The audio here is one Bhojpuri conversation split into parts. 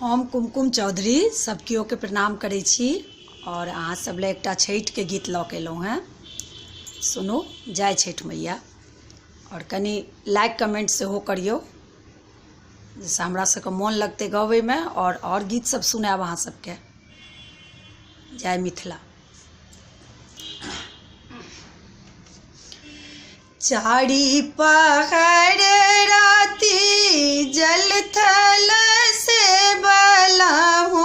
हम कुमकुम चौधरी सब केओ के प्रणाम करै छी और अहाँ सब ले एकटा छठि के गीत लऽ के एलहुँ हैं। सुनू जय छठि मैया और कनी लाइक कमेंट सेहो करियौ जैसे हमरा सबके मोन लगतै गबै में और गीत सब सुनाएब अहाँ सबके। जय मिथिला। चारी पहर राति जल थल से बलहूँ,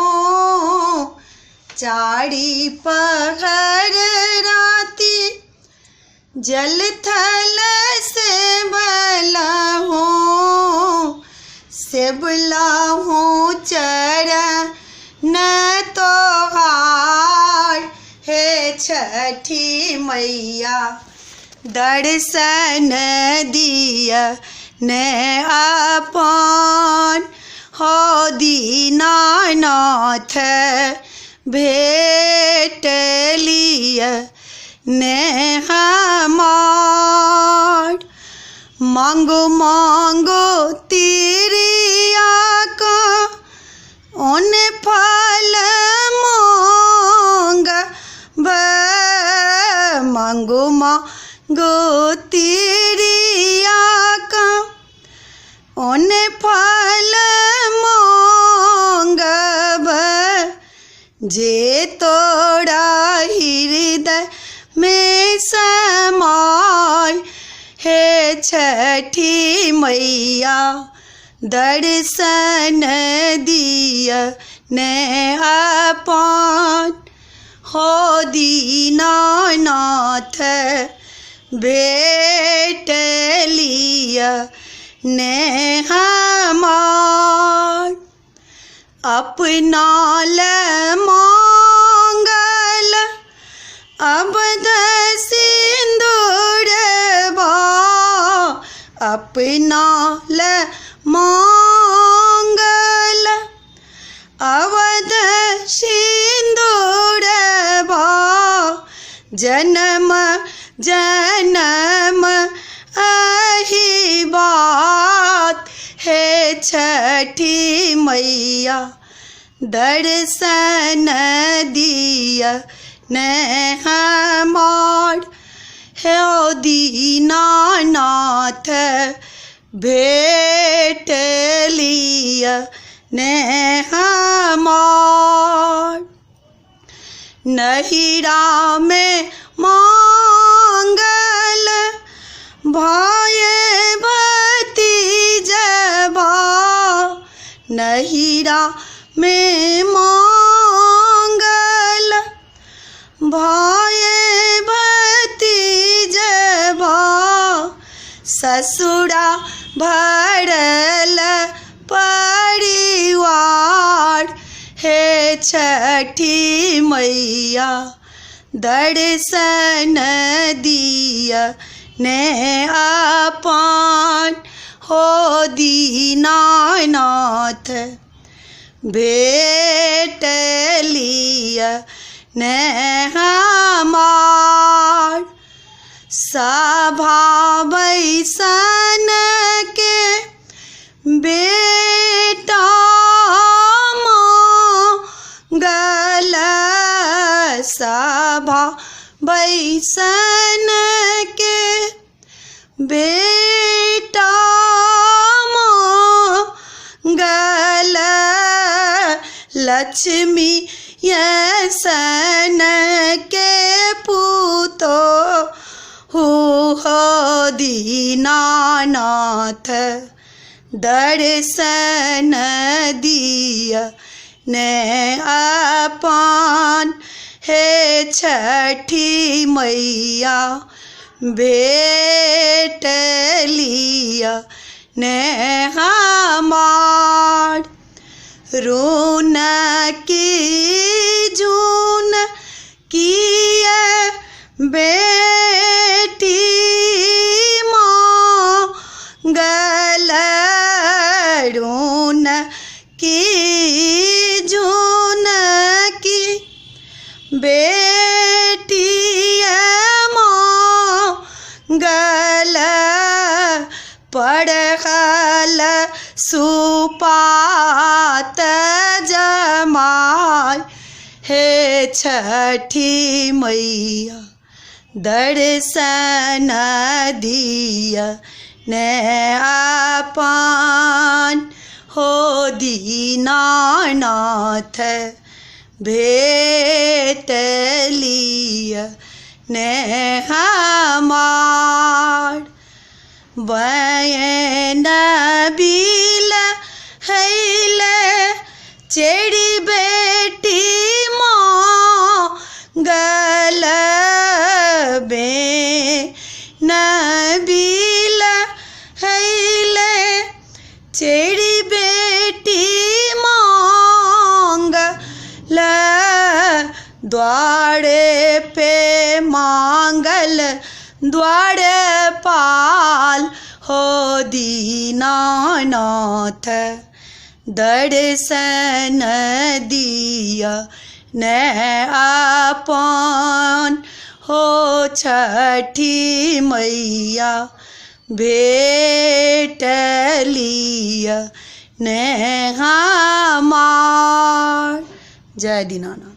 चारी पहर राति जल थल से बलहूँ, से बुलाहूँ चरण तोहार हे छठी मैया, दर्शन दिया ने अपन हो दीनानाथ, भेट लिया ने हमार। मांगो मांगो तिरिया का उन फल मांग, मांगो मांगो तिरिया का उन फल मांगब, जे तोड़ा हृदय में समाय हे छठी मैया, दर्शन दिया ने अपन हो दीनानाथ, भेट लिया ने हमार। अपना ले मांगल अबध सिंदूर बा, अपना ले मांगल अवध सिंदूर बा, जन्म जन्म अही बात हे छठी मैया, दर्शन दिया ने हमार हो दीनानाथ, भेट लिया ने हमार। नहिरा में मांगल भाई भतीजबा, नहिरा में मांगल भाई भतीजबा, ससुरा भरल परिवार हे छठी मैया, दर्शन दिया ने अपन हो दीनानाथ, भेट लिया ने हमार। सभा बैसन के बेटा मांगल, सभा बैसन के बेटा मांगल, लक्ष्मी यसन के पूतो हो दीनानाथ, दर्शन दिया ने अपन हे छठी मैया, भेट लिया ने हमार। रोन की जून किए बेटी मांगल, रोन की जून की बेटी मांगल, पढ़ल सुपात छठी मैया दर्शन दिया ने आपन हो दीनानाथ भेट लिया ने हमार बयन बिल हैल चेड़ी बेटी गल बे नबील हैल चेड़ी बेटी मांगल द्वारे पे मांगल द्वार पाल हो दीनानाथ दर्शन दिया ने आपन हो छठी मैया भेट लिया ने हमार। जय दीनानाथ।